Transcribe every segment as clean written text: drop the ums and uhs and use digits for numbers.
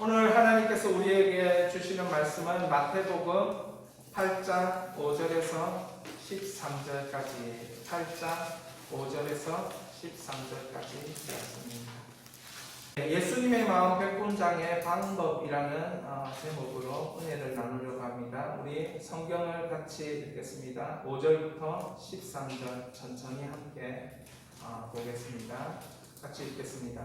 오늘 하나님께서 우리에게 주시는 말씀은 마태복음 8장 5절에서 13절까지 8장 5절에서 13절까지 말씀입니다. 예수님의 마음 백분장의 방법이라는 제목으로 은혜를 나누려고 합니다. 우리 성경을 같이 읽겠습니다. 5절부터 13절 천천히 함께 보겠습니다. 같이 읽겠습니다.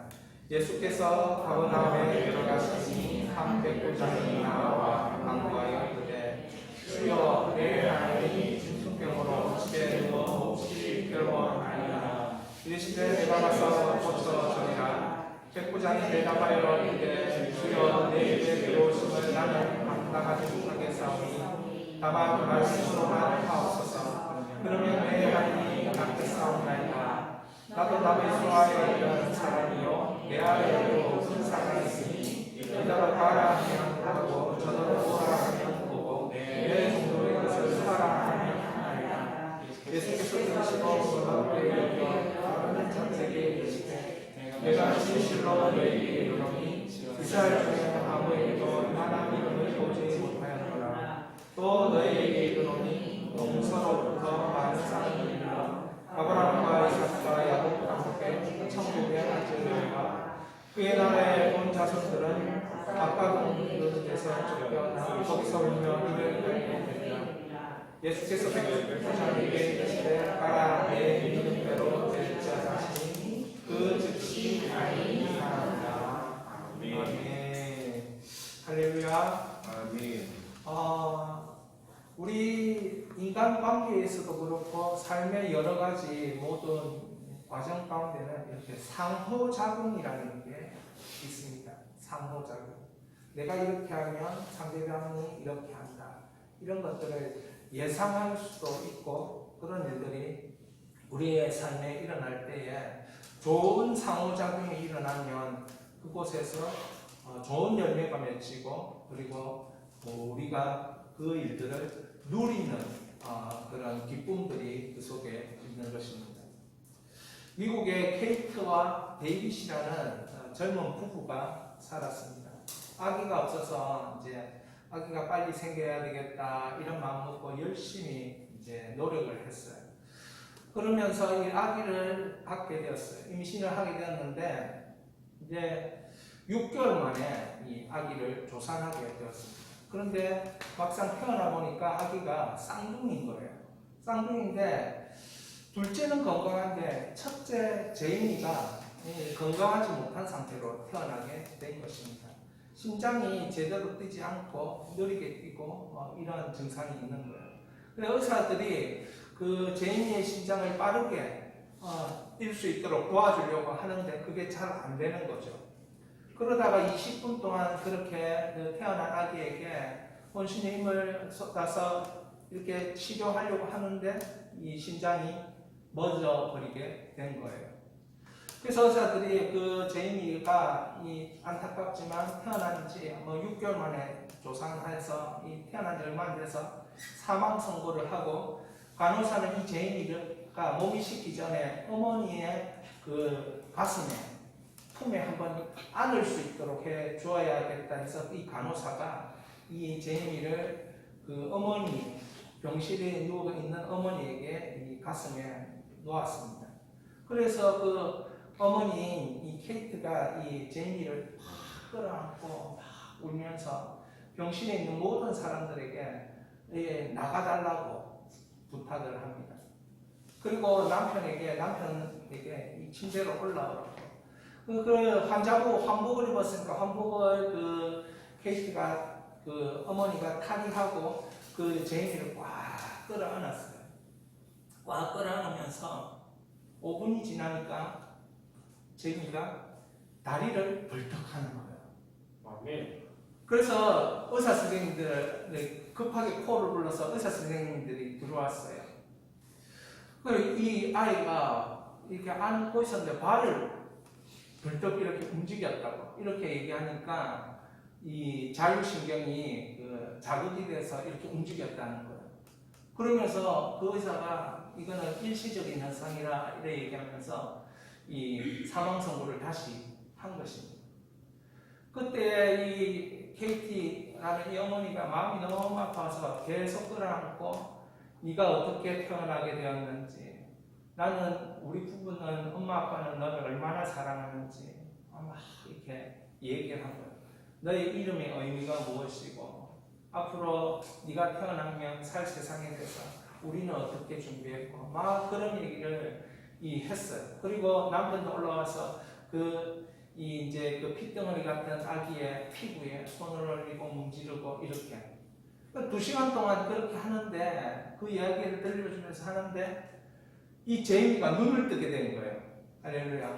예수께서 가버나움에 들어가시니 한 백부장이 나와 간구하여 이르되 주여 내 아들이 중풍병으로 집에 누워 몹시 괴로워하나이다. 이르시되 내가 가서 고쳐주리라. 백부장이 대답하여 이르되 주여 내 입에 들어오심을 나는 감당하지 못하겠사오니 다만 말씀으로만 하옵소서. 그러면 내 아들이 낫겠사옵나이다. 나도 다윗의 이런 사람이요 내 아래에도 큰 사가 있으니 이다가 가라 하면 가고 저더러 오라 하면 오고 내 종들의 것을 사라 하면 하나이다. 예수께서 들으시고 너희에게 다른 자들에게 이르시되 내가 진실로 너희에게 이르노니 이스라엘 중에 아무에게도 하나님 이름을 보지 못하였노라. 또 너희에게 이르노니 동서로부터 많은 사람이 일어나 아브라함과 이삭과 야곱과 함께 천국에 앉으리라. 그의 나라에 온 자손들은 각각 그 데서 쫓겨나 거기서 울며 이를 갈게 되리라. 예수께서 백부장에게 이르시되 가라 내 믿음대로 될지어다 하시니 그 즉시 아멘이니라. 아멘. 할렐루야. 아멘. 우리 인간관계에서도 그렇고 삶의 여러 가지 모든 과정 가운데는 이렇게 상호작용이라는 게 있습니다. 상호작용. 내가 이렇게 하면 상대방이 이렇게 한다. 이런 것들을 예상할 수도 있고 그런 일들이 우리의 삶에 일어날 때에 좋은 상호작용이 일어나면 그곳에서 좋은 열매가 맺히고 그리고 우리가 그 일들을 누리는 그런 기쁨들이 그 속에 있는 것입니다. 미국의 케이트와 데이빗이라는 젊은 부부가 살았습니다. 아기가 없어서 이제 아기가 빨리 생겨야 되겠다 이런 마음 먹고 열심히 이제 노력을 했어요. 그러면서 이 아기를 갖게 되었어요. 임신을 하게 되었는데 이제 6개월 만에 이 아기를 조산하게 되었습니다. 그런데 막상 태어나 보니까 아기가 쌍둥이인 거예요. 쌍둥이인데 둘째는 건강한데 첫째 제인이가 건강하지 못한 상태로 태어나게 된 것입니다. 심장이 제대로 뛰지 않고 느리게 뛰고 이런 증상이 있는 거예요. 그래서 의사들이 그 제인이의 심장을 빠르게 뛸 수 있도록 도와주려고 하는데 그게 잘 안 되는 거죠. 그러다가 20분 동안 그렇게 태어난 아기에게 혼신의 힘을 쏟아서 이렇게 치료하려고 하는데 이 심장이 멎어 버리게 된 거예요. 그래서 의사들이 그 제이미가 이 안타깝지만 태어난 지 6개월 만에 조산해서 이 태어난 지 얼마 안 돼서 사망 선고를 하고 간호사는 이 제이미가 몸이 식기 전에 어머니의 그 가슴에 품에 한번 안을 수 있도록 해 주어야겠다 해서 이 간호사가 이 제이미를 그 어머니 병실에 누워 있는 어머니에게 이 가슴에 놓았습니다. 그래서 그 어머니 이 케이트가 이 제이미를 막 끌어안고 막 울면서 병실에 있는 모든 사람들에게 나가달라고 부탁을 합니다. 그리고 남편에게 이 침대로 올라오라고. 그 환자고 환복을 입었으니까 환복을 그 케이트가 그 어머니가 탈의하고 그 제이미를 꽉 끌어안았어요. 꽉 끌어안으면서 5분이 지나니까 제이미가 다리를 벌떡하는 거예요. 아멘. 그래서 의사 선생님들을 급하게 코를 불러서 의사 선생님들이 들어왔어요. 이 아이가 이렇게 안고 있었는데 발을 벌떡 이렇게 움직였다고 이렇게 얘기하니까 이 자율신경이 그 자극이 돼서 이렇게 움직였다는 거예요. 그러면서 그 의사가 이거는 일시적인 현상이라 이렇게 얘기하면서 이 사망 선고를 다시 한 것입니다. 그때 이 KT라는 이 어머니가 마음이 너무 아파서 계속 끌어안고 네가 어떻게 태어나게 되었는지, 나는 우리 부부는 엄마 아빠는 너를 얼마나 사랑하는지 막 이렇게 얘기를 한 거예요. 너의 이름의 의미가 무엇이고 앞으로 네가 태어나면 살 세상에 대해서 우리는 어떻게 준비했고 막 그런 얘기를 했어요. 그리고 남편도 올라와서 이제 그 핏덩어리 같은 아기의 피부에 손을 올리고 문지르고 이렇게 2시간 동안 그렇게 하는데 그 이야기를 들려주면서 하는데 이 제이미가 눈을 뜨게 된 거예요. 할렐루야.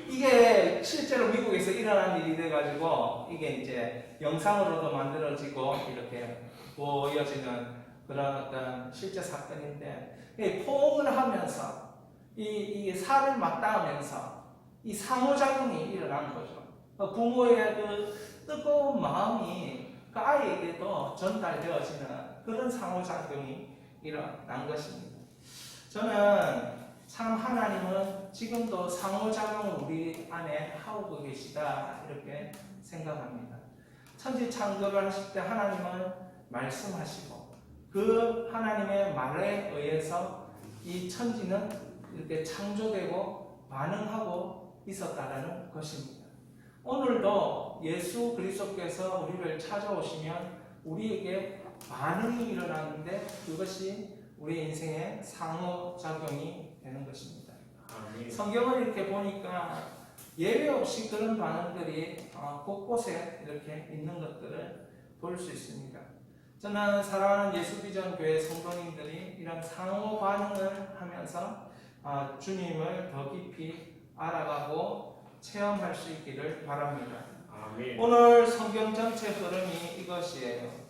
이게 실제로 미국에서 일어난 일이 돼가지고 이게 이제 영상으로도 만들어지고 이렇게 보여지는 그런 어떤 실제 사건인데 포옹을 하면서 이게 살을 맞닿으면서 이 상호작용이 일어난 거죠. 부모의 그 뜨거운 마음이 그 아이에게도 전달되어지는 그런 상호작용이 일어난 것입니다. 저는 참 하나님은 지금도 상호작용을 우리 안에 하고 계시다 이렇게 생각합니다. 천지 창조를 하실 때 하나님은 말씀하시고 그 하나님의 말에 의해서 이 천지는 이렇게 창조되고 반응하고 있었다라는 것입니다. 오늘도 예수 그리스도께서 우리를 찾아오시면 우리에게 반응이 일어나는데 그것이 우리 인생의 상호작용이 되는 것입니다. 아멘. 성경을 이렇게 보니까 예외 없이 그런 반응들이 곳곳에 이렇게 있는 것들을 볼 수 있습니다. 저는 사랑하는 예수비전 교회 성도님들이 이런 상호 반응을 하면서 주님을 더 깊이 알아가고 체험할 수 있기를 바랍니다. 아멘. 오늘 성경 전체 흐름이 이것이에요.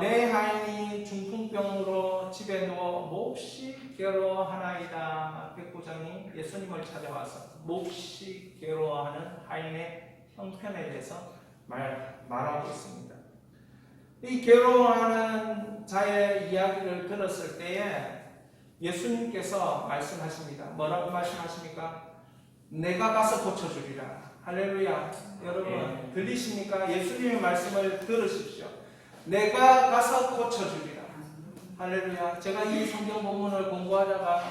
내 하인이 중풍병으로 집에 누워 몹시 괴로워하나이다. 백부장이 예수님을 찾아와서 몹시 괴로워하는 하인의 형편에 대해서 말하고 있습니다. 이 괴로워하는 자의 이야기를 들었을 때에 예수님께서 말씀하십니다. 뭐라고 말씀하십니까? 내가 가서 고쳐주리라. 할렐루야. 여러분 들리십니까? 예수님의 말씀을 들으십시오. 내가 가서 고쳐주리라. 할렐루야. 제가 이 성경 본문을 공부하다가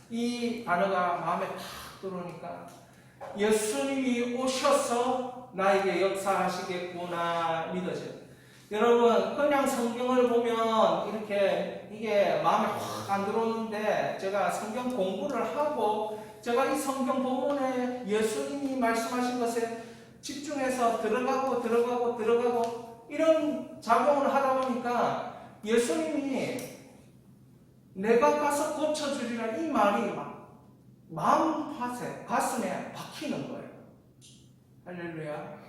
이 단어가 마음에 탁 들어오니까 예수님이 오셔서 나에게 역사하시겠구나 믿어져요. 여러분 그냥 성경을 보면 이렇게 이게 마음에 확 안 들어오는데 제가 성경 공부를 하고 제가 이 성경 본문에 예수님이 말씀하신 것에 집중해서 들어가고 이런 작용을 하다 보니까 예수님이 내가 가서 고쳐주리라 이 말이 막 마음 가슴에 박히는 거예요. 할렐루야.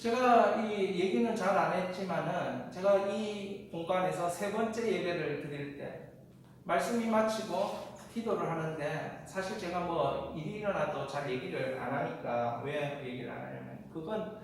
제가 이 얘기는 잘 안 했지만은 제가 이 공간에서 3번째 예배를 드릴 때 말씀이 마치고 기도를 하는데 사실 제가 뭐 일이 일어나도 잘 얘기를 안 하니까 왜 얘기를 안 하냐면 그건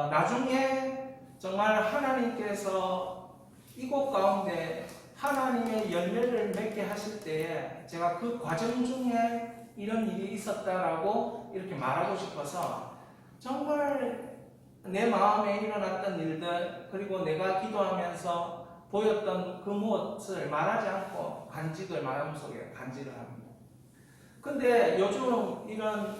나중에 정말 하나님께서 이곳 가운데 하나님의 열매를 맺게 하실 때에 제가 그 과정 중에 이런 일이 있었다라고 이렇게 말하고 싶어서 정말 내 마음에 일어났던 일들 그리고 내가 기도하면서 보였던 그 무엇을 말하지 않고 간직을 마음속에 간직을 합니다. 근데 요즘 이런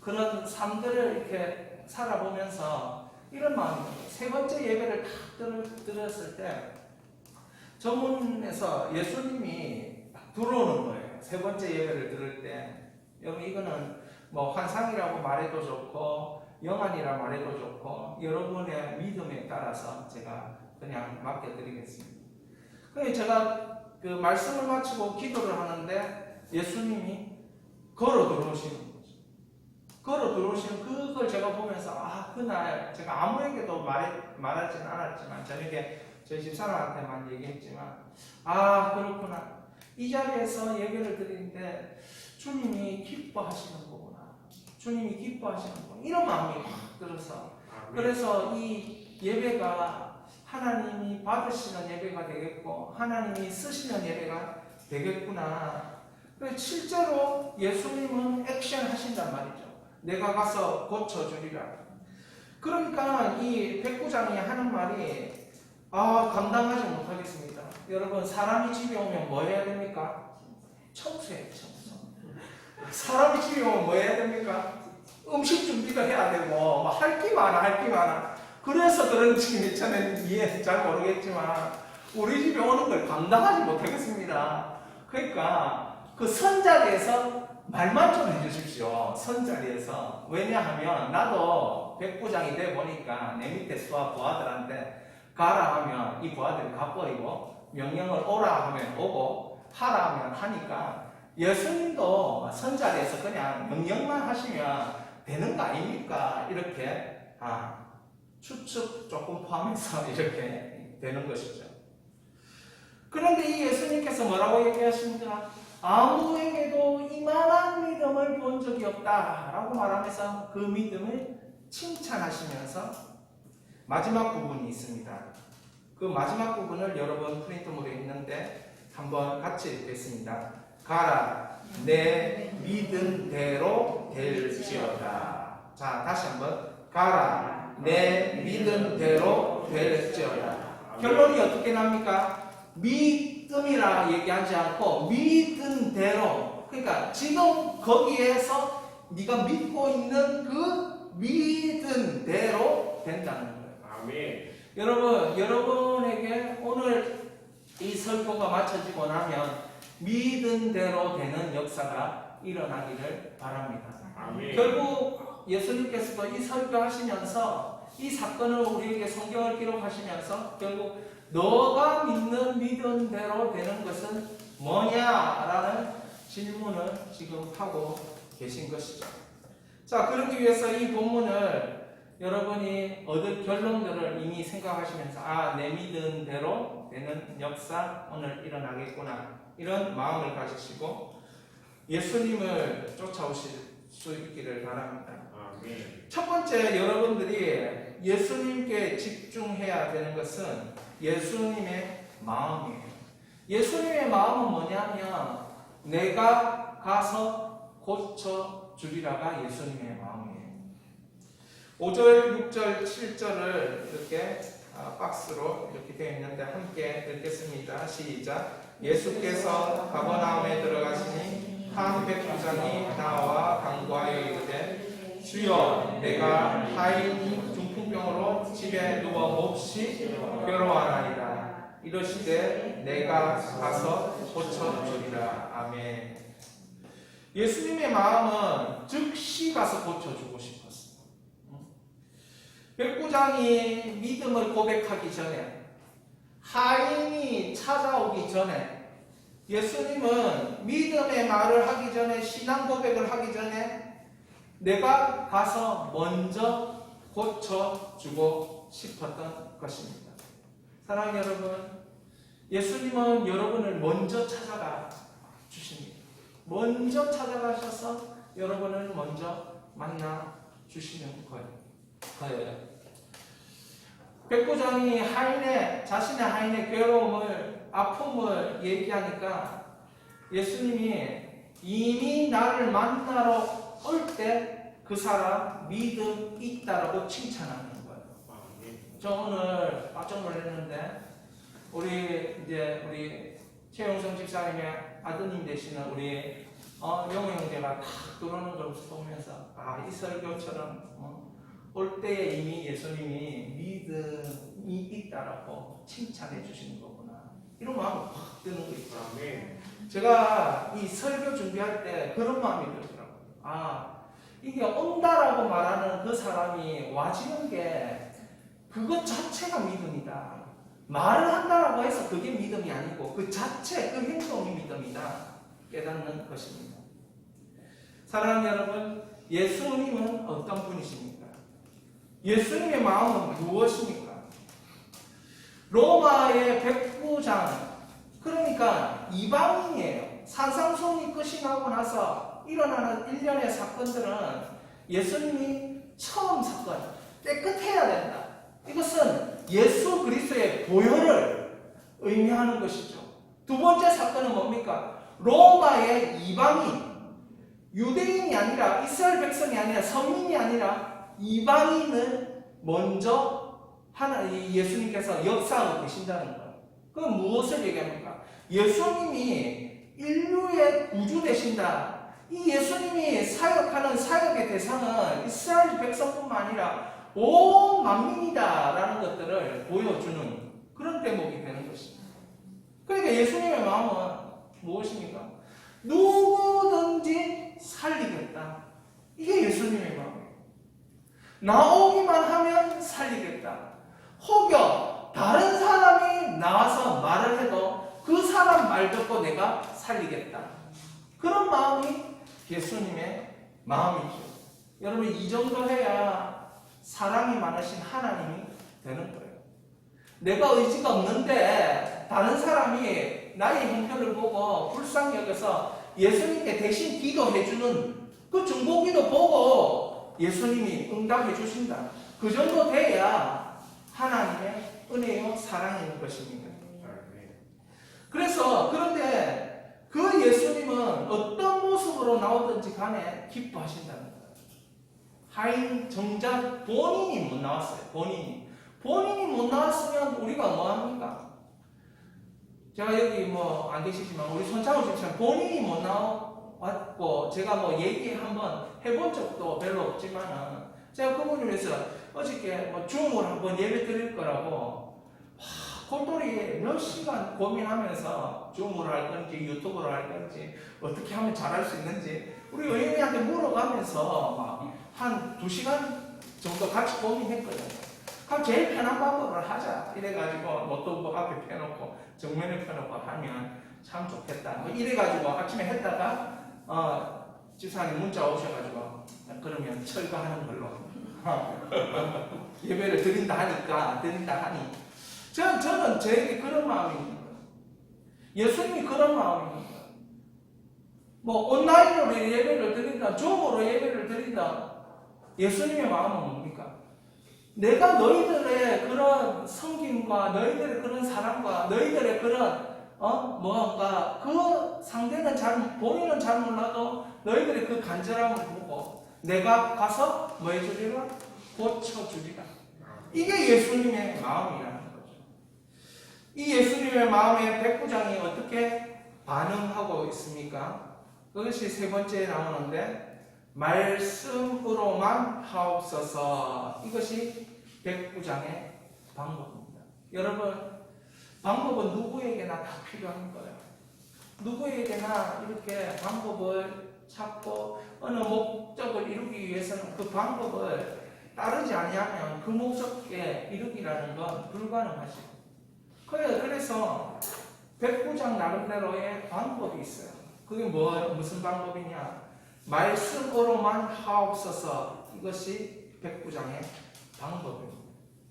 그런 삶들을 이렇게 살아보면서 이런 마음입니다. 3번째 예배를 딱 들었을 때 전문에서 예수님이 들어오는 거예요. 3번째 예배를 들을 때 여러분 이거는 뭐 환상이라고 말해도 좋고 영안이라 말해도 좋고 여러분의 믿음에 따라서 제가 그냥 맡겨드리겠습니다. 그래서 제가 그 말씀을 마치고 기도를 하는데 예수님이 걸어 들어오시는 거죠. 걸어 들어오시는 그걸 제가 보면서 그날 제가 아무에게도 말하지는 않았지만 저녁에 저희 집사람한테만 얘기했지만 그렇구나. 이 자리에서 예배를 드리는데 주님이 기뻐하시는 거구나. 주님이 기뻐하시는 거구나. 이런 마음이 확 들어서 그래서 이 예배가 하나님이 받으시는 예배가 되겠고 하나님이 쓰시는 예배가 되겠구나. 실제로 예수님은 액션 하신단 말이죠. 내가 가서 고쳐주리라. 그러니까 이 백부장이 하는 말이 감당하지 못하겠습니다. 여러분, 사람이 집에 오면 뭐 해야 됩니까? 청소해요, 청소. 사람이 집에 오면 뭐 해야 됩니까? 음식 준비도 해야 되고, 할 게 많아, 할 게 많아. 그래서 그런지 저는 이해 잘 모르겠지만, 우리 집에 오는 걸 감당하지 못하겠습니다. 그러니까, 그 선자리에서 말만 좀 해주십시오. 선자리에서. 왜냐하면, 나도 백부장이 돼 보니까, 내 밑에 부하들한테 가라 하면 이 부하들이 가버리고, 명령을 오라 하면 오고, 하라 하면 하니까, 예수님도 선자리에서 그냥 명령만 하시면 되는 거 아닙니까? 이렇게 추측 조금 포함해서 이렇게 되는 것이죠. 그런데 이 예수님께서 뭐라고 얘기하십니까? 아무에게도 이만한 믿음을 본 적이 없다라고 말하면서 그 믿음을 칭찬하시면서 마지막 부분이 있습니다. 그 마지막 부분을 여러분 프린트물에 있는데 한번 같이 읽겠습니다. 가라, 내 믿음대로 될지어다. 자, 다시 한번. 가라, 내 믿음대로 될지어다. 결론이 어떻게 납니까? 믿음이라 얘기하지 않고 믿음대로. 그러니까 지금 거기에서 네가 믿고 있는 그 믿음대로 된다는 거예요. 아멘. 여러분, 여러분에게 오늘 이 설교가 마쳐지고 나면 믿은 대로 되는 역사가 일어나기를 바랍니다. 아멘. 결국 예수님께서도 이 설교하시면서 이 사건을 우리에게 성경을 기록하시면서 결국 너가 믿는 믿은 대로 되는 것은 뭐냐라는 질문을 지금 하고 계신 것이죠. 자, 그러기 위해서 이 본문을 여러분이 얻을 결론들을 이미 생각하시면서 내 믿은 대로 되는 역사 오늘 일어나겠구나, 이런 마음을 가지시고 예수님을 쫓아오실 수 있기를 바랍니다. 아멘. 첫 번째, 여러분들이 예수님께 집중해야 되는 것은 예수님의 마음이에요. 예수님의 마음은 뭐냐면 내가 가서 고쳐주리라가 예수님의 마음이에요. 5절, 6절, 7절을 이렇게 박스로 이렇게 되어 있는데 함께 읽겠습니다. 시작. 예수께서 가버나움에 들어가시니 한 백부장이 나와 간구하여 이르되 주여, 내가 하인이 중풍병으로 집에 누워 몹시 괴로워하나이다. 이러시되 내가 가서 고쳐주리라. 아멘. 예수님의 마음은 즉시 가서 고쳐주고 싶었어요. 백부장이 믿음을 고백하기 전에, 하인이 찾아오기 전에, 예수님은 믿음의 말을 하기 전에, 신앙 고백을 하기 전에 내가 가서 먼저 고쳐주고 싶었던 것입니다. 사랑하는 여러분, 예수님은 여러분을 먼저 찾아가 주십니다. 먼저 찾아가셔서 여러분을 먼저 만나 주시는 거예요. 백부장이 자신의 하인의 괴로움을, 아픔을 얘기하니까 예수님이 이미 나를 만나러 올 때 그 사람 믿음 있다라고 칭찬하는 거예요. 저 오늘 깜짝 놀랐는데 우리 최용성 집사님의 아드님 되시는 우리 영호 형제가 탁 들어오는 걸 보면서 이 설교처럼 올 때에 이미 예수님이 믿음이 있다라고 칭찬해 주시는 거구나, 이런 마음이 확 드는 거 있죠. 제가 이 설교 준비할 때 그런 마음이 들더라고요. 이게 온다라고 말하는 그 사람이 와지는 게 그것 자체가 믿음이다. 말을 한다라고 해서 그게 믿음이 아니고 그 자체, 그 행동이 믿음이다 깨닫는 것입니다. 사랑하는 여러분, 예수님은 어떤 분이십니까? 예수님의 마음은 무엇입니까? 로마의 백부장, 그러니까 이방인이에요. 산상수훈이 끝이 나고 나서 일어나는 일련의 사건들은 예수님이 처음 사건, 깨끗해야 된다. 이것은 예수 그리스도의 보혈을 의미하는 것이죠. 두 번째 사건은 뭡니까? 로마의 이방인, 유대인이 아니라 이스라엘 백성이 아니라 선민이 아니라 이방인을 먼저 예수님께서 역사하고 계신다는 거예요. 그건 무엇을 얘기합니까? 예수님이 인류의 구주 되신다. 이 예수님이 사역하는 사역의 대상은 이스라엘 백성뿐만 아니라 온 만민이다라는 것들을 보여주는 그런 대목이 되는 것입니다. 그러니까 예수님의 마음은 무엇입니까? 누구든지 살리겠다. 이게 예수님의 마음이에요. 나오기만 하면 살리겠다. 혹여 다른 사람이 나와서 말을 해도 그 사람 말 듣고 내가 살리겠다. 그런 마음이 예수님의 마음이죠. 여러분 이 정도 해야 사랑이 많으신 하나님이 되는 거예요. 내가 의지가 없는데 다른 사람이 나의 형편을 보고 불쌍히 여겨서 예수님께 대신 기도해주는 그 중보기도 보고 예수님이 응답해 주신다. 그 정도 돼야 하나님의 은혜요 사랑이 있는 것입니다. 그래서 그런데 그 예수님은 어떤 모습으로 나오든지 간에 기뻐하신다는 거예요. 하인 정작 본인이 못 나왔어요. 본인이 못 나왔으면 우리가 뭐합니까? 제가 여기 뭐 안 계시지만 우리 손창호 집사님 본인이 못 나왔고 제가 뭐 얘기 한번 해본 적도 별로 없지만은 제가 그분을 위해서 어저께 뭐 줌으로 한번 예배 드릴 거라고 골똘히 몇 시간 고민하면서 줌으로 할 건지 유튜브로 할 건지 어떻게 하면 잘할 수 있는지 우리 의원님한테 물어가면서 막 한 2시간 정도 같이 고민했거든요. 그럼 제일 편한 방법을 하자. 이래가지고 노트북 앞에 펴놓고 정면에 펴놓고 하면 참 좋겠다. 뭐 이래가지고 아침에 했다가 집사님 문자 오셔가지고 그러면 철거하는 걸로 예배를 드린다 하니 저는 저에게 그런 마음입니다. 예수님이 그런 마음입니다. 뭐 온라인으로 예배를 드린다, 줌으로 예배를 드린다. 예수님의 마음은 뭡니까? 내가 너희들의 그런 섬김과 너희들의 그런 사랑과 너희들의 그런 뭔가 그 상대는 본인은 잘 몰라도 너희들의 그 간절함을 보고 내가 가서 뭐 해주리라? 고쳐주리라. 이게 예수님의 마음이라는 거죠. 이 예수님의 마음에 백부장이 어떻게 반응하고 있습니까? 그것이 세 번째에 나오는데 말씀으로만 하옵소서. 이것이 백부장의 방법입니다. 여러분 방법은 누구에게나 다 필요한 거예요. 누구에게나 이렇게 방법을 찾고 어느 목적을 이루기 위해서는 그 방법을 따르지 아니하면 그 목적에 이르기라는 건 불가능하시고 그래서 백부장 나름대로의 방법이 있어요. 그게 무슨 방법이냐? 말씀으로만 하옵소서. 이것이 백부장의 방법입니다.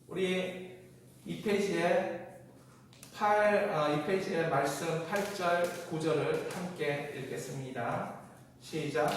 우리 이 페이지에 말씀 8절 9절을 함께 읽겠습니다. 시작.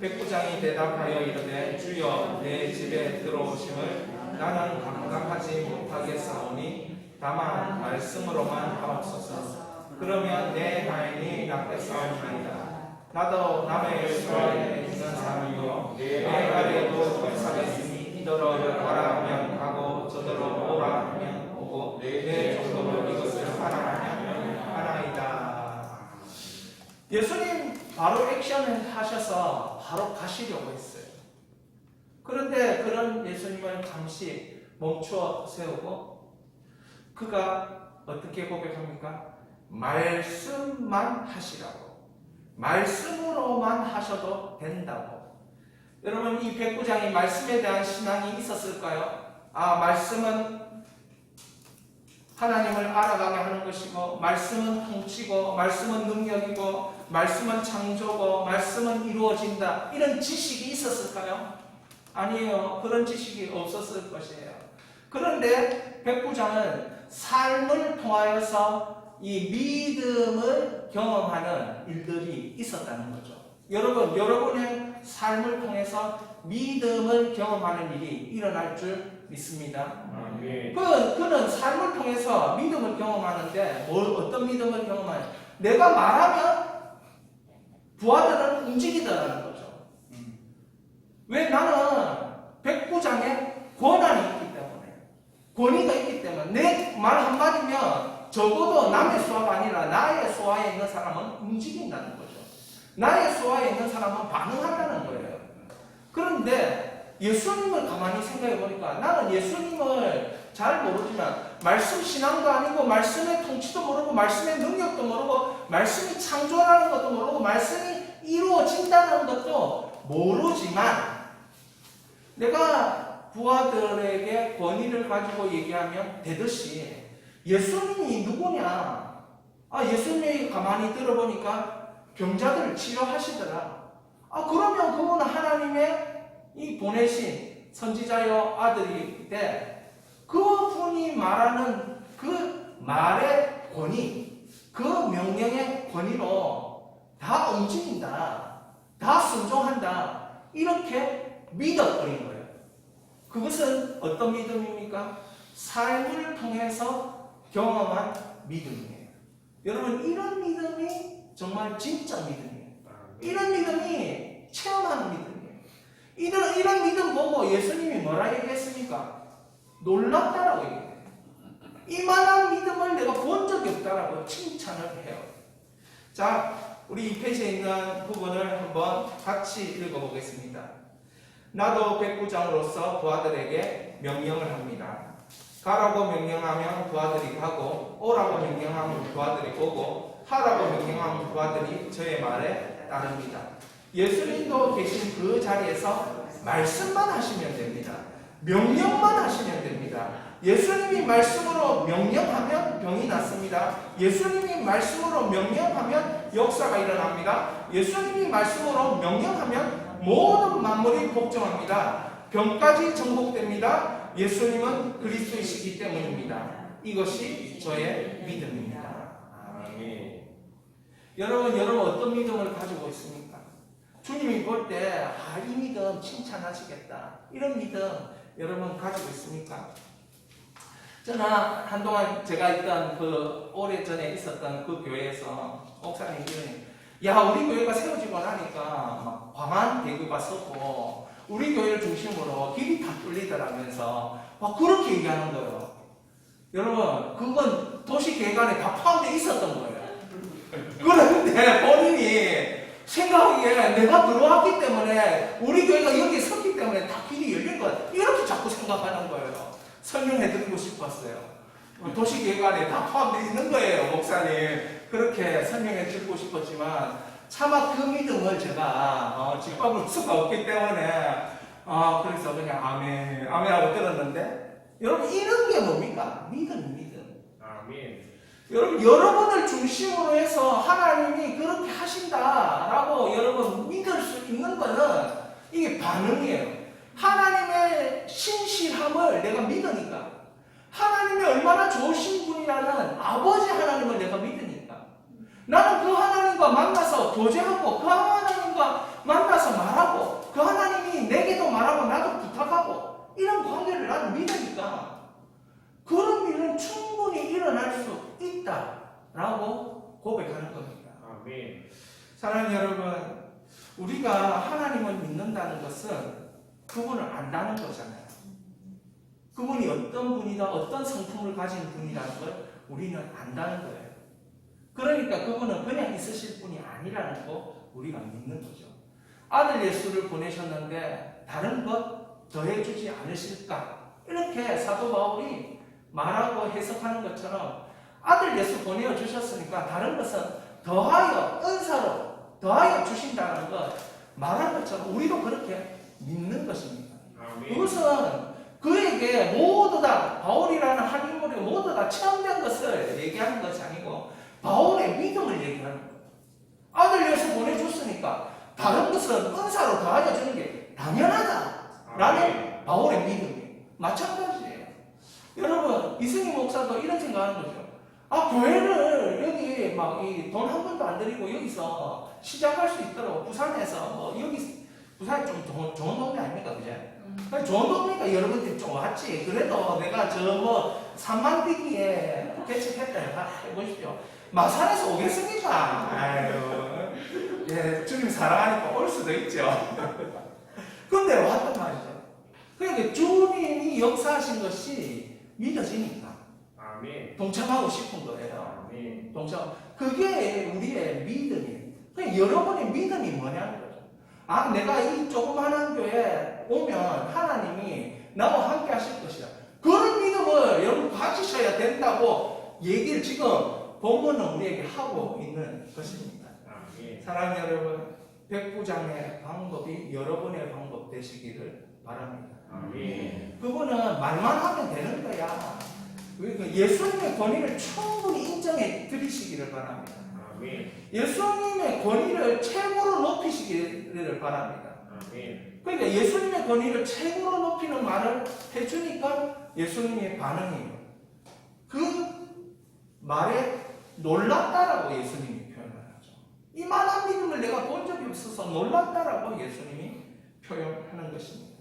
백부장이 대답하여 이르되 주여 내 집에 들어오심을 나는 감당하지 못하겠사오니 다만 말씀으로만 하옵소서. 그러면 내 하인이 낫겠사오나이다. 나도 남의 수하에 있는 사람이요 내 아래에도 전사가 있으니 이더러 가라 하면 가고 저더러 오라 하면 오고 내 정도로 이것을 하라 하면 하나이다. 예수님 바로 액션을 하셔서 바로 가시려고 했어요. 그런데 그런 예수님을 잠시 멈추어 세우고 그가 어떻게 고백합니까? 말씀만 하시라고. 말씀으로만 하셔도 된다고. 여러분 이 백부장이 말씀에 대한 신앙이 있었을까요? 말씀은 하나님을 알아가게 하는 것이고 말씀은 통치고 말씀은 능력이고 말씀은 창조고 말씀은 이루어진다. 이런 지식이 있었을까요? 아니에요. 그런 지식이 없었을 것이에요. 그런데 백부장은 삶을 통하여서 이 믿음을 경험하는 일들이 있었다는 거죠. 여러분의 삶을 통해서 믿음을 경험하는 일이 일어날 줄 믿습니다. 그는 삶을 통해서 믿음을 경험하는데 어떤 믿음을 경험하냐? 내가 말하면 부하들은 움직이더라는 거죠. 왜? 나는 백부장의 권한이 있기 때문에, 권위가 있기 때문에 내 말 한마디면 적어도 남의 수하가 아니라 나의 수하에 있는 사람은 움직인다는 거죠. 나의 수하에 있는 사람은 반응한다는 거예요. 그런데 예수님을 가만히 생각해 보니까 나는 예수님을 잘 모르지만 말씀 신앙도 아니고 말씀의 통치도 모르고 말씀의 능력도 모르고 말씀이 창조하는 것도 모르고 말씀이 이루어진다는 것도 모르지만 내가 부하들에게 권위를 가지고 얘기하면 되듯이 예수님이 누구냐? 예수님이 가만히 들어보니까 병자들을 치료하시더라. 그러면 그분은 하나님의 이 보내신 선지자여 아들인데 그분이 말하는 그 말의 권위, 그 명령의 권위로 다 움직인다, 다 순종한다, 이렇게 믿어버린 거예요. 그것은 어떤 믿음입니까? 삶을 통해서 경험한 믿음이에요. 여러분, 이런 믿음이 정말 진짜 믿음이에요. 이런 믿음이 체험하는 믿음이에요. 이런 믿음 보고 예수님이 뭐라 얘기했습니까? 놀랍다라고 얘기해요. 이만한 믿음을 내가 본 적이 없다라고 칭찬을 해요. 자, 우리 2페이지에 있는 부분을 한번 같이 읽어보겠습니다. 나도 백부장으로서 부하들에게 명령을 합니다. 가라고 명령하면 부하들이 가고, 오라고 명령하면 부하들이 오고, 하라고 명령하면 부하들이 저의 말에 따릅니다. 예수님도 계신 그 자리에서 말씀만 하시면 됩니다. 명령만 하시면 됩니다. 예수님이 말씀으로 명령하면 병이 낫습니다. 예수님이 말씀으로 명령하면 역사가 일어납니다. 예수님이 말씀으로 명령하면 모든 만물이 복종합니다. 병까지 정복됩니다. 예수님은 그리스도이시기 때문입니다. 이것이 저의 믿음입니다. 아멘. 여러분 어떤 믿음을 가지고 있습니까? 주님이 볼 때 이 믿음 칭찬하시겠다, 이런 믿음 여러분 가지고 있습니까? 저는 한동안 제가 있던 오래전에 있었던 그 교회에서 목사님이 우리 교회가 세워지고 나니까 막 광안 대교가 섰고 우리 교회를 중심으로 길이 다 뚫리더라면서 막 그렇게 얘기하는 거예요. 여러분, 그건 도시계획안에 다 포함되어 있었던 거예요. 그런데 본인이 생각하기에 내가 들어왔기 때문에 우리 교회가 여기에 섰기 때문에 다 길이 열린 거야, 이렇게 자꾸 생각하는 거예요. 설명해드리고 싶었어요. 도시계획안에 다 포함되어 있는 거예요, 목사님. 그렇게 설명해드리고 싶었지만 차마 그 믿음을 제가 직박을 수가 없기 때문에 그래서 그냥 아멘 하고 들었는데, 여러분, 이런 게 뭡니까? 믿음. 아멘. 여러분을 중심으로 해서 하나님이 그렇게 하신다라고 여러분 믿을 수 있는 거는 이게 반응이에요. 하나님의 신실함을 내가 믿으니까, 하나님이 얼마나 좋으신 분이라는 아버지 하나님을 내가 믿으니까, 나는 그 하나님과 만나서 교제하고 그 하나님과 만나서 말하고 그 하나님이 내게도 말하고 나도 부탁하고 이런 관계를 나는 믿으니까 그런 일은 충분히 일어날 수 있다라고 고백하는 겁니다. 아멘. 사랑하는 여러분, 우리가 하나님을 믿는다는 것은 그분을 안다는 거잖아요. 그분이 어떤 분이다, 어떤 성품을 가진 분이라는 걸 우리는 안다는 거예요. 그러니까 그분은 그냥 있으실 분이 아니라는 거 우리가 믿는 거죠. 아들 예수를 보내셨는데 다른 것 더해주지 않으실까? 이렇게 사도 바울이 말하고 해석하는 것처럼 아들 예수 보내주셨으니까 다른 것은 더하여 은사로 더하여 주신다는 것 말한 것처럼 우리도 그렇게 믿는 것입니다. 아멘. 그것은 그에게 모두 다 바울이라는 한 인물이 모두 다 체험된 것을 얘기하는 것이 아니고 바울의 믿음을 얘기하는 거예요. 아들 예수 보내줬으니까 다른 것은 은사로 더하여 주는 게 당연하다라는 바울의 믿음이에요. 마찬가지예요. 여러분, 이승희 목사도 이런 생각하는 거죠. 교회를 여기 막 돈 한 번도 안 들이고 여기서 시작할 수 있도록 부산에서 여기 부산이 좀 좋은 동네 아닙니까, 그제? 좋은 동네니까 여러분들이 좀 왔지. 그래도 내가 산만비기에 개척했다 해보십시오. 마산에서 오겠습니까? 아유, 예, 주님 사랑하니까 올 수도 있죠. 근데 왔단 말이죠. 그러니까 주님이 역사하신 것이 믿어지니까 아멘. 동참하고 싶은 거예요. 아멘. 그게 우리의 믿음이에요. 그러니까 여러분의 믿음이 뭐냐는 거죠. 아, 내가 이 조그마한 교회에 오면 하나님이 나와 함께 하실 것이다. 그런 믿음을 여러분 가지셔야 된다고 얘기를 지금 본문은 우리에게 하고 있는 것입니다. 아멘. 사랑하는 여러분, 백부장의 방법이 여러분의 방법 되시기를 바랍니다. 아멘. 그거는 말만 하면 되는 거야. 예수님의 권위를 충분히 인정해 드리시기를 바랍니다. 아멘. 예수님의 권위를 최고로 높이시기를 바랍니다. 아멘. 그러니까 예수님의 권위를 최고로 높이는 말을 해주니까 예수님의 반응이에요. 그 말에 놀랐다라고 예수님이 표현을 하죠. 이만한 믿음을 내가 본 적이 없어서 놀랐다라고 예수님이 표현하는 것입니다.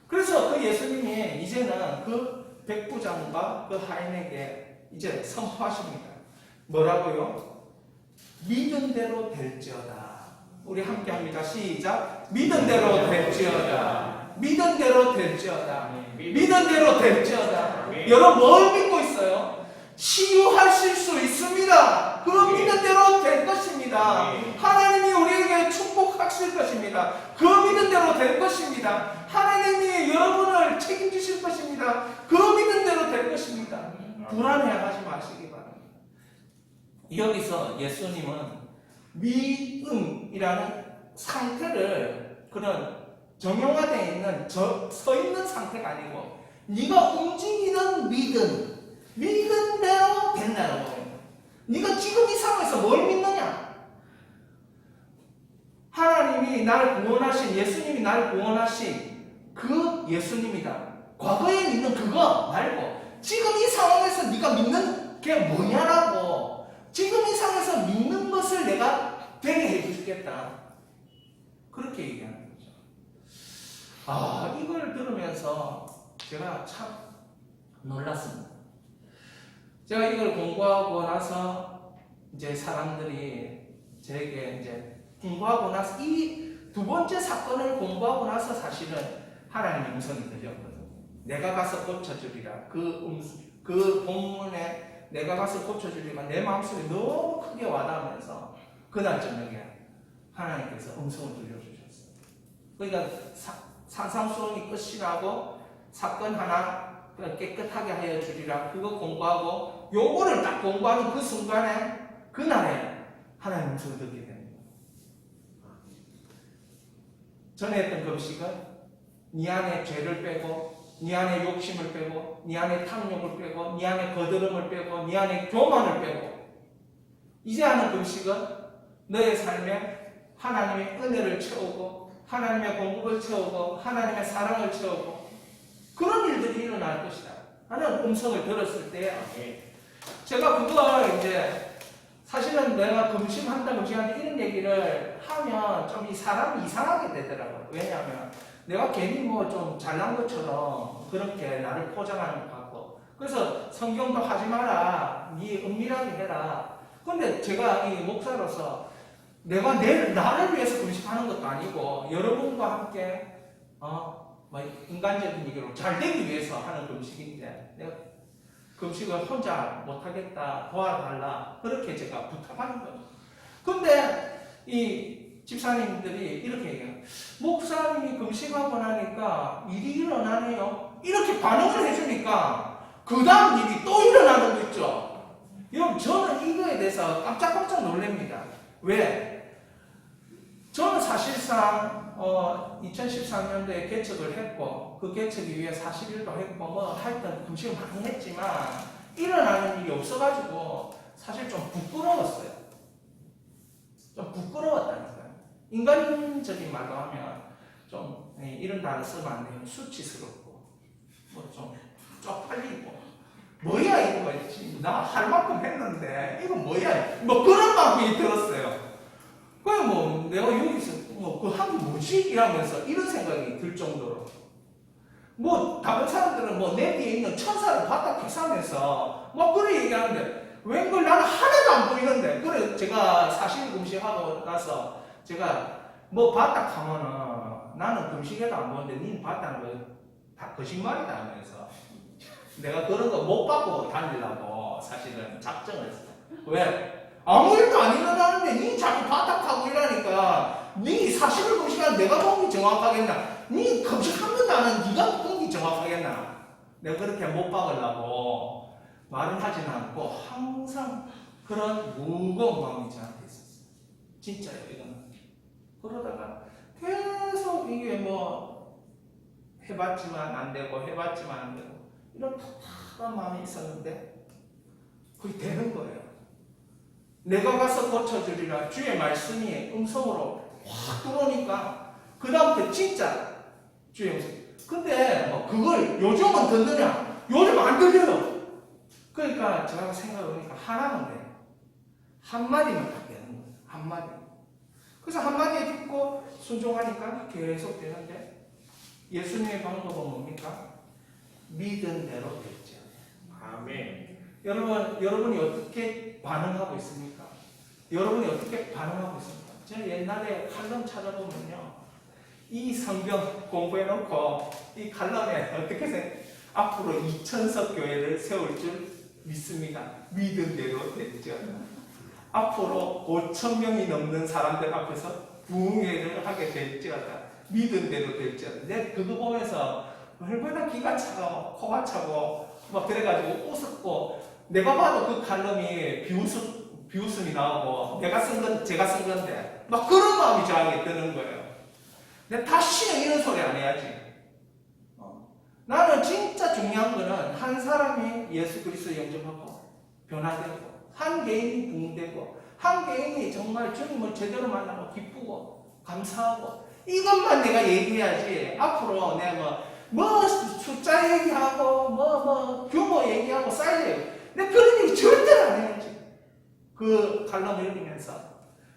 그래서 그 예수님이 이제는 그 백부장과 그 하인에게 이제 선포하십니다. 뭐라고요? 믿은 대로 될지어다. 우리 함께 합니다. 시작. 믿은 대로 될지어다. 믿은 대로 될지어다. 믿은 대로 될지어다. 여러분 뭘 믿고 있어요? 치유하실 수 있습니다. 그 믿은 대로 될 것입니다. 하나님이 우리에게 축복하실 것입니다. 그 믿은 대로 될 것입니다. 하나님이 여러분을 책임지실 것입니다. 그 믿은 대로 될 것입니다. 불안해하지 마시기 바랍니다. 여기서 예수님은 믿음이라는 상태를 그런 정형화되어 있는 서 있는 상태가 아니고 네가 움직이는 믿은 대로 된다는 거예요. 네가 지금 이 상황에서 뭘 믿느냐? 하나님이 나를 구원하신 예수님이 나를 구원하신 그 예수님이다. 과거에 믿는 그거 말고 지금 이 상황에서 네가 믿는 게 뭐냐라고. 지금 이 상황에서 믿는 것을 내가 되게 해주겠다. 그렇게 얘기하는 거죠. 아, 이걸 들으면서 제가 참 놀랐습니다. 제가 이걸 공부하고 나서 이제 사람들이 제게 이제 공부하고 나서 이 두 번째 사건을 공부하고 나서 사실은 하나님의 음성이 들렸거든요. 내가 가서 고쳐주리라. 그 본문에 내가 가서 고쳐주리라. 내 마음속에 너무 크게 와닿으면서 그날 저녁에 하나님께서 음성을 들려주셨어요. 그러니까 산상수훈이 끝이라고 사건 하나 깨끗하게 하여 주리라. 그거 공부하고 요거를 딱 공부하는 그 순간에 그날에 하나님 음성을 듣게 됩니다. 전에 했던 금식은 네 안에 죄를 빼고 네 안에 욕심을 빼고 네 안에 탐욕을 빼고 네 안에 거드름을 빼고 네 안에 교만을 빼고 이제 하는 금식은 너의 삶에 하나님의 은혜를 채우고 하나님의 공급을 채우고 하나님의 사랑을 채우고 그런 일들이 일어날 것이다 하는 음성을 들었을 때 제가 그걸 이제 사실은 내가 금식한다 이런 얘기를 하면 좀 이 사람이 이상하게 되더라고요. 왜냐하면 내가 괜히 뭐 좀 잘난 것처럼 그렇게 나를 포장하는 것 같고 그래서 성경도 하지 마라. 네 은밀하게 해라. 근데 제가 이 목사로서 내가 나를 위해서 금식하는 것도 아니고 여러분과 함께 인간적인 얘기로 잘 되기 위해서 하는 금식인데 내가 금식을 혼자 못하겠다 도와달라 그렇게 제가 부탁하는 거죠. 근데 이 집사님들이 이렇게 얘기해요. 목사님이 금식하고 나니까 일이 일어나네요. 이렇게 반응을 해주니까 그 다음 일이 또 일어나는 거 있죠. 여러분 저는 이거에 대해서 깜짝깜짝 놀랍니다. 왜? 저는 사실상 2013년도에 개척을 했고 그 개척이 위해 40일도 했고 뭐 하여튼 금식을 많이 했지만 일어나는 일이 없어가지고 사실 좀 부끄러웠어요. 좀 부끄러웠다는 거예요. 인간적인 말로 하면 좀 이런 단어 쓰면 안 돼요. 수치스럽고 뭐 좀 쪽팔리고 뭐야 이거 나 할 만큼 했는데 이거 뭐야 뭐 그런 마음이 들었어요. 그래 뭐 내가 여기서 뭐 그 하기 뭐지 이러면서 이런 생각이 들 정도로 뭐 다른 사람들은 뭐 내 뒤에 있는 천사를 갖다 계산해서 뭐 그런 얘기하는데 웬걸 나는 하나도 안 보이는데. 그래 제가 사실 금식하고 나서 제가 뭐 봤다 하면은 나는 금식에도 안 보는데 니는 봤다는 거 다 거짓말이다 하면서 내가 그런 거 못 받고 다니려고 사실은 작정을 했어. 왜? 아무 일도 안 일어나는데 니 자꾸 바닥하고 이러니까 니 사실을 금식하는 내가 본 게 정확하겠나? 니 금식 한 번도 안 하는 니가 본 게 정확하겠나? 내가 그렇게 못 박으려고 말은 하진 않고 항상 그런 무거운 마음이 저한테 있었어요. 진짜요, 이거는. 그러다가 계속 이게 뭐 해봤지만 안 되고 해봤지만 안 되고 이런 답답한 마음이 있었는데 그게 되는 거예요. 내가 가서 고쳐주리라 주의 말씀이 음성으로 확 들어오니까 그 다음부터 진짜 주의 음성. 근데 뭐 그걸 요즘은 듣느냐? 요즘 안 들려요. 그러니까 제가 생각해보니까 하나는 돼요. 한마디만 딱 되는 거예요. 한마디. 그래서 한마디 듣고 순종하니까 계속 되는데 예수님의 방법은 뭡니까? 믿은 대로 됐죠. 아멘. 여러분이 어떻게 반응하고 있습니까? 여러분이 어떻게 반응하고 있습니까? 제가 옛날에 칼럼 찾아보면요. 이 성경 공부해놓고 이 칼럼에 어떻게 생각해요? 앞으로 2000석 교회를 세울 줄 믿습니다. 믿은 대로 됐죠. 앞으로 5,000명이 넘는 사람들 앞에서 부흥회를 하게 될지어다. 믿은 대로 될지어다. 내가 그거 보면서 얼마나 기가 차고 코가 차고 막 그래가지고 웃었고 내가 봐도 그 칼럼이 비웃음이 나오고 제가 쓴 건데 막 그런 마음이 저에게 드는 거예요. 내가 다시는 이런 소리 안 해야지. 나는 진짜 중요한 거는 한 사람이 예수 그리스도 영접하고 변화되고 한 개인이 부흥되고 한 개인이 정말 주님을 제대로 만나고 기쁘고 감사하고 이것만 내가 얘기해야지. 앞으로 내가 뭐 숫자 얘기하고 뭐 규모 얘기하고 사이즈 얘기. 내가 그런 얘기 절대로 안 해야지. 그 칼럼을 읽으면서.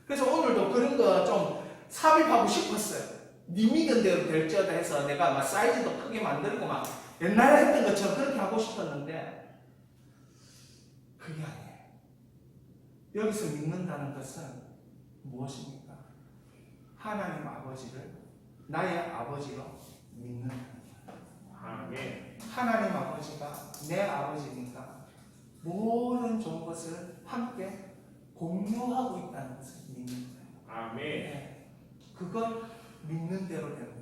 그래서 오늘도 그런 거 좀 삽입하고 싶었어요. 니 믿은 대로 될지어다 해서 내가 막 사이즈도 크게 만들고 막 옛날에 했던 것처럼 그렇게 하고 싶었는데 그게 아니에요. 여기서 믿는다는 것은 무엇입니까? 하나님 아버지를 나의 아버지로 믿는다. 아멘. 하나님 아버지가 내 아버지니까 모든 좋은 것을 함께 공유하고 있다는 것을 믿는 거예요. 아멘. 네. 그걸 믿는 대로 되는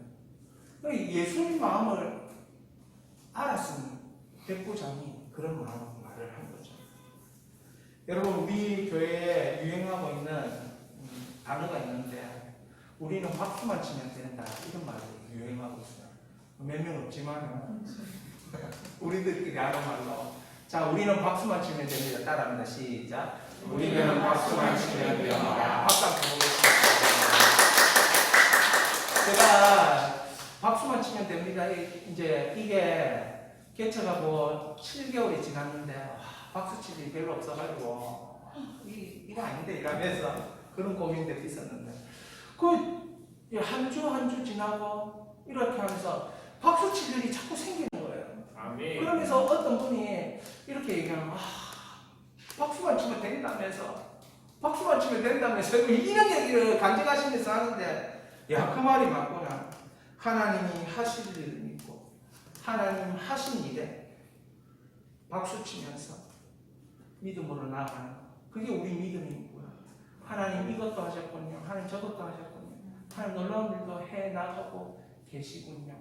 거예요. 예수님 마음을 알았으니 백부장이 그런 마음으로 말을 한 거죠. 여러분 우리 교회에 유행하고 있는 단어가 있는데 우리는 박수만 치면 된다 이런 말이 유행하고 있어요. 몇 명 없지만 우리들끼리 하는 말로 자 우리는 박수만 치면 됩니다. 따라합니다. 시작. 우리는 박수만 치면 됩니다. 박수 한번 보겠습니다. 제가 박수만 치면 됩니다. 이제 이게 개척하고 7개월이 지났는데 박수 치기 별로 없어가지고 이거 아닌데 이러면서 그런 고민들이 있었는데 그 한 주 한 주 지나고 이렇게 하면서 박수 칠 일이 자꾸 생기는 거예요. 아멘. 그러면서 어떤 분이 이렇게 얘기하면 박수만 치면 된다면서 박수만 치면 된다면서 이런 얘기를 간증하시면서 하는데 야 그 말이 맞구나. 하나님이 하실 일을 믿고 하나님 하신 일에 박수 치면서 믿음으로 나아가는 그게 우리 믿음이고요. 하나님 이것도 하셨군요. 하나님 저것도 하셨군요. 하나님 놀라운 일도 해나가고 계시군요.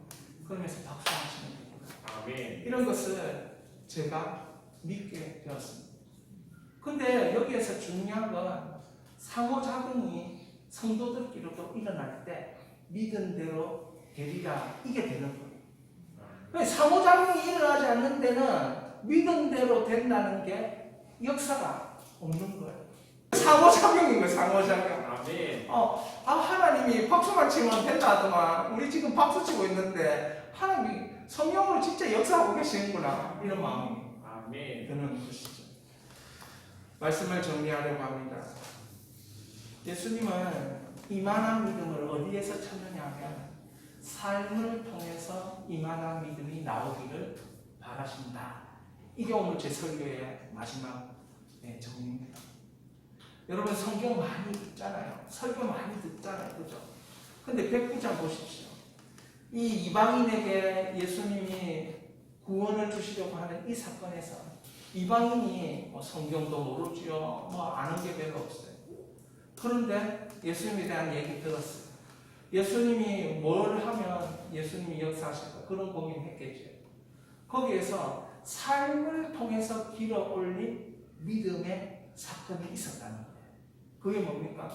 그러면서 박수하시는 겁니다. 아멘. 이런 것을 제가 믿게 되었습니다. 근데 여기에서 중요한 건 상호작용이 성도들끼리도 일어날 때 믿은 대로 되리라 이게 되는 거예요. 상호작용이 일어나지 않는 데는 믿은 대로 된다는 게 역사가 없는 거예요. 상호작용인 거예요. 상호작용. 아멘. 하나님이 박수만 치면 된다 하더만 우리 지금 박수 치고 있는데 하나님이 성령으로 진짜 역사하고 계시는구나 이런 마음이 아멘. 드는 것이죠. 말씀을 정리하려고 합니다. 예수님은 이만한 믿음을 어디에서 찾느냐 하면 삶을 통해서 이만한 믿음이 나오기를 바라신다. 이게 오늘 제 설교의 마지막 네, 정리입니다. 여러분 성경 많이 읽잖아요. 설교 많이 듣잖아요. 그죠? 근데 백부장 보십시오. 이 이방인에게 예수님이 구원을 주시려고 하는 이 사건에서 이방인이 뭐 성경도 모르지요. 뭐 아는 게 별로 없어요. 그런데 예수님에 대한 얘기 들었어요. 예수님이 뭘 하면 예수님이 역사하실까? 그런 고민했겠죠. 거기에서 삶을 통해서 길어 올린 믿음의 사건이 있었다는 거예요. 그게 뭡니까?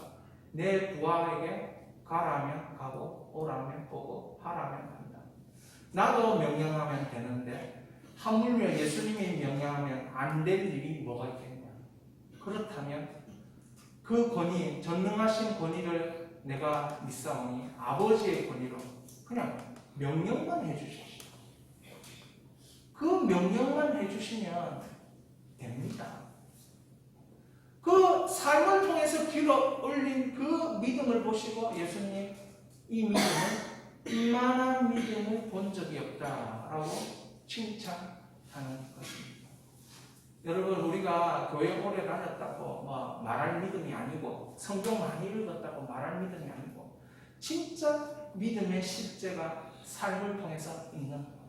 내 부하에게 가라면 가고 오라면 오고 하라면 한다. 나도 명령하면 되는데 하물며 예수님이 명령하면 안 될 일이 뭐가 있겠냐. 그렇다면 그 권위, 전능하신 권위를 내가 믿사오니 아버지의 권위로 그냥 명령만 해주십시오. 그 명령만 해주시면 됩니다. 그 삶을 통해서 길어 올린 그 믿음을 보시고 예수님 이 믿음은 이만한 믿음을 본 적이 없다라고 칭찬하는 것입니다. 여러분 우리가 교회 오래 다녔다고 뭐 말할 믿음이 아니고 성경 많이 읽었다고 말할 믿음이 아니고 진짜 믿음의 실제가 삶을 통해서 있는 거예요.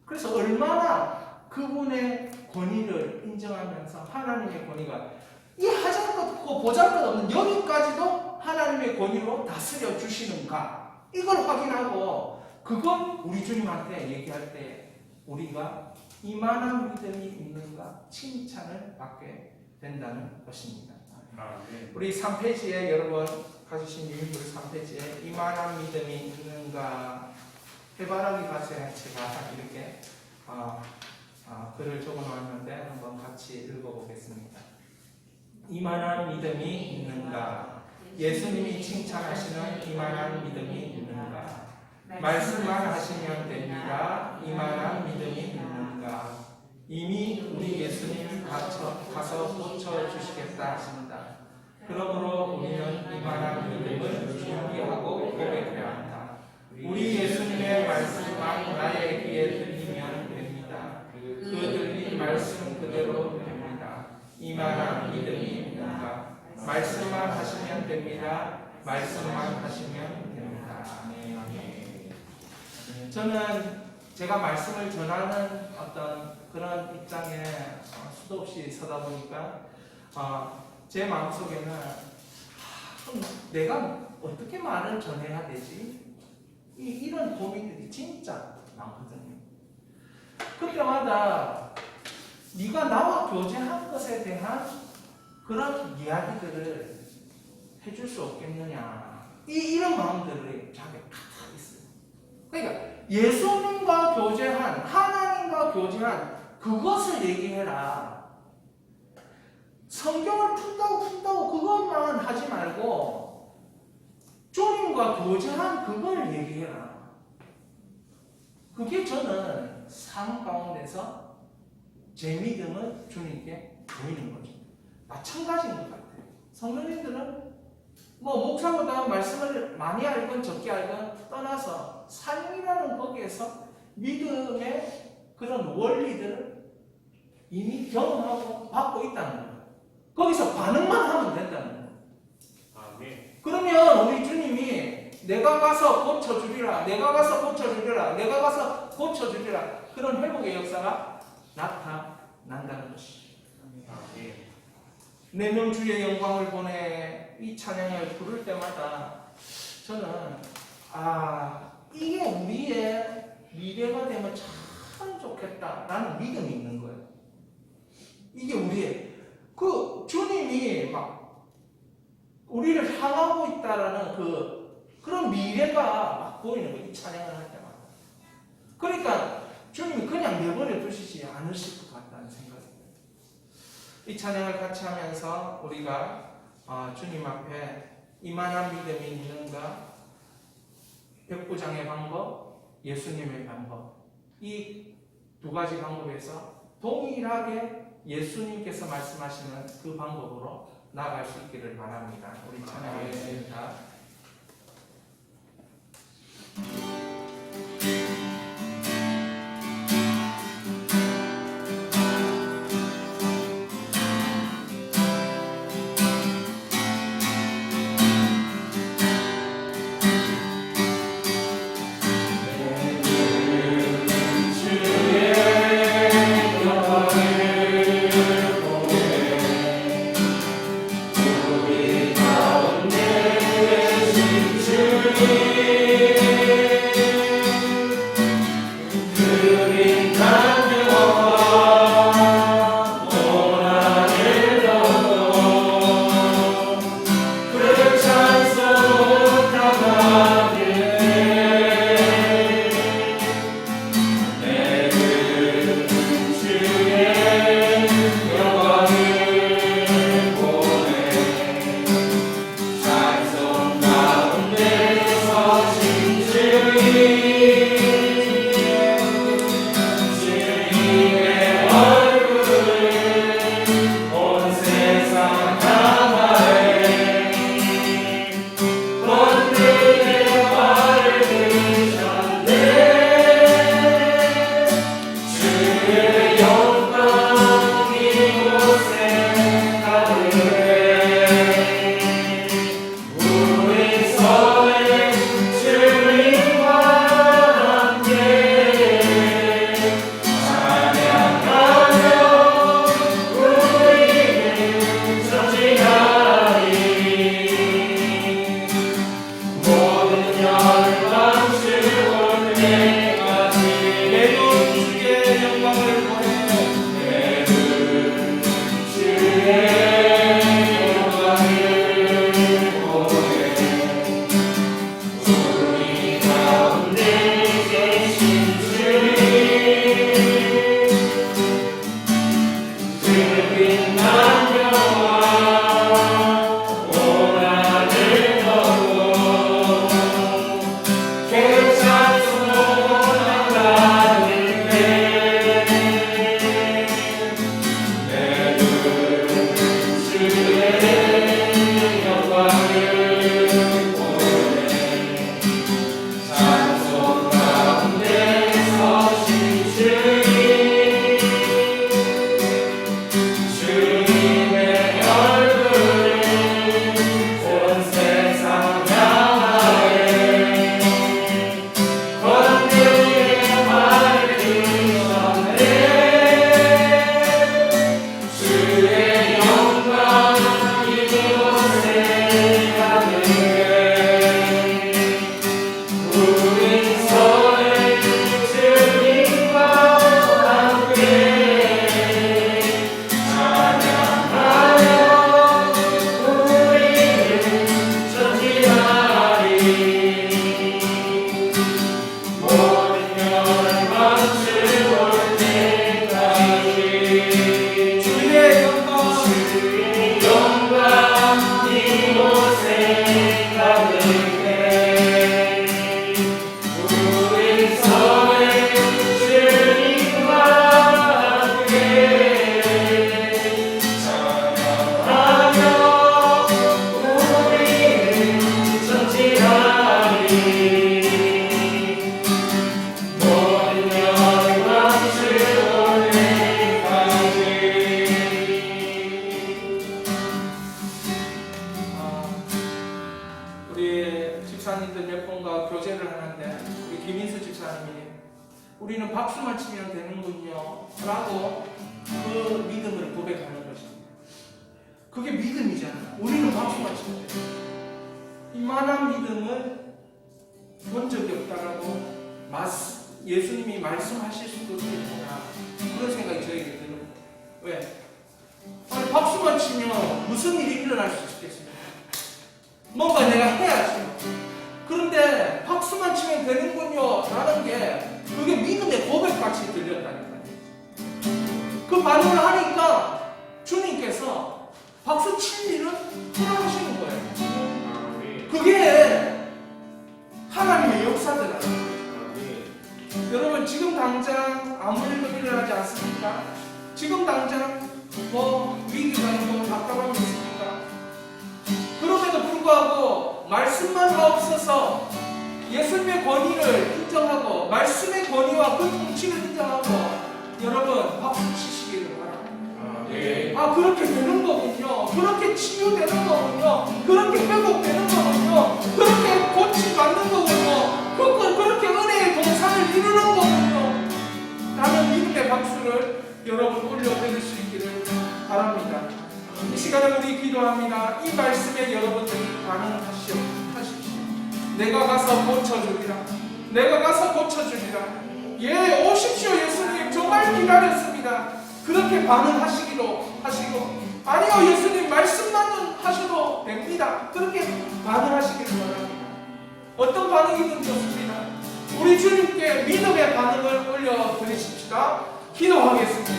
그래서 얼마나 그분의 권위를 인정하면서 하나님의 권위가 이 하잘 것 없고 보잘 것 없는 여기까지도 하나님의 권위로 다스려 주시는가 이걸 확인하고 그건 우리 주님한테 얘기할 때 우리가 이만한 믿음이 있는가 칭찬을 받게 된다는 것입니다. 우리 3페이지에 여러분 가지신 유인물 3페이지에 이만한 믿음이 있는가 해바라기 밭에 제가 이렇게 글을 적어놓았는데 한번 같이 읽어보겠습니다. 이만한 믿음이 있는가? 예수님이 칭찬하시는 이만한 믿음이 있는가? 말씀만 하시면 됩니다. 이만한 믿음이 있는가? 이미 우리 예수님이 가서 고쳐주시겠다 하신다. 그러므로 우리는 이만한 믿음을 준비하고 고백해야 한다. 우리 예수님의 말씀만 나의 귀에 들리면 됩니다. 그 들린 말씀 그대로 됩니다. 이만한 믿음이 있는가? 말씀만 하시면 됩니다. 말씀만 하시면 됩니다. 저는 제가 말씀을 전하는 어떤 그런 입장에 수도 없이 서다 보니까 제 마음속에는 내가 어떻게 말을 전해야 되지? 이런 고민들이 진짜 많거든요. 그때마다 네가 나와 교제한 것에 대한 그런 이야기들을 해줄 수 없겠느냐 이런 마음들이 자기가 다 있어요. 그러니까 예수님과 교제한 하나님과 교제한 그것을 얘기해라. 성경을 푼다고 그것만 하지 말고 주님과 교제한 그걸 얘기해라. 그게 저는 삶 가운데서 제 믿음을 주님께 보이는 거죠. 마찬가지인 것 같아요. 성도님들은 뭐 목사보다 말씀을 많이 알건 적게 알건 떠나서 삶이라는 거기에서 믿음의 그런 원리들을 이미 경험하고 받고 있다는 거예요. 거기서 반응만 하면 된다는 거예요. 아멘. 그러면 우리 주님이 내가 가서 고쳐주리라, 내가 가서 고쳐주리라, 내가 가서 고쳐주리라 그런 회복의 역사가 나타난다는 것이죠. 아멘. 내년 주의 영광을 보내 이 찬양을 부를 때마다 저는 이게 우리의 미래가 되면 참 좋겠다라는 믿음이 있는 거예요. 이게 우리의 그 주님이 막 우리를 향하고 있다라는 그런 미래가 막 보이는 거예요. 이 찬양을 할 때마다. 그러니까 주님이 그냥 내버려 두시지 않으실 것 같다는 생각이 들어요. 이 찬양을 같이 하면서 우리가 주님 앞에 이만한 믿음이 있는가? 백부장의 방법, 예수님의 방법 이 두 가지 방법에서 동일하게 예수님께서 말씀하시는 그 방법으로 나아갈 수 있기를 바랍니다. 우리 찬양하겠습니다. 우리 집사님들 몇 분과 교제를 하는데 우리 김인수 집사님이 우리는 박수만 치면 되는군요 라고 그 믿음을 고백하는 것입니다. 그게 믿음이잖아. 우리는 박수만 치면 돼. 이만한 믿음을 본 적이 없다라고 예수님이 말씀하실 수도 있구나 그런 생각이 저에게 드는 거예요. 왜? 아니 박수만 치면 무슨 일이 일어날 수 있겠습니까? 뭔가 내가 해야죠. 그런데 박수만 치면 되는군요 라는 게 그게 믿음의 고백같이 들렸다니까요. 그 반응을 하니까 주님께서 박수 칠 일은 허락하시는 거예요. 아멘. 그게 하나님의 역사더라고요. 아멘. 여러분 지금 당장 아무 일도 일어나지 않습니까? 지금 당장 뭐 위기가 있고 답답함이 있습니까? 그럼에도 불구하고 말씀만 하옵소서 예수님의 권위를 인정하고 말씀의 권위와 그 통치를 인정하고 여러분 박수 치시기를 바랍니다. 아멘. 아 그렇게 되는 거군요. 그렇게 치유되는 거군요. 그렇게 회복되는 거군요. 그렇게 고침받는 거군요. 그렇게 은혜의 동산을 이루는 거군요. 라는 믿음의 박수를 여러분 올려드릴 수 있기를 바랍니다. 이 시간에 우리 기도합니다. 이 말씀에 여러분들이 반응하십시오. 내가 가서 고쳐주리라. 내가 가서 고쳐주리라. 예, 오십시오 예수님. 정말 기다렸습니다. 그렇게 반응하시기로 하시고 아니요 예수님 말씀만 하셔도 됩니다. 그렇게 반응하시기를 바랍니다. 어떤 반응이든 좋습니다. 우리 주님께 믿음의 반응을 올려드리십시다. 기도하겠습니다.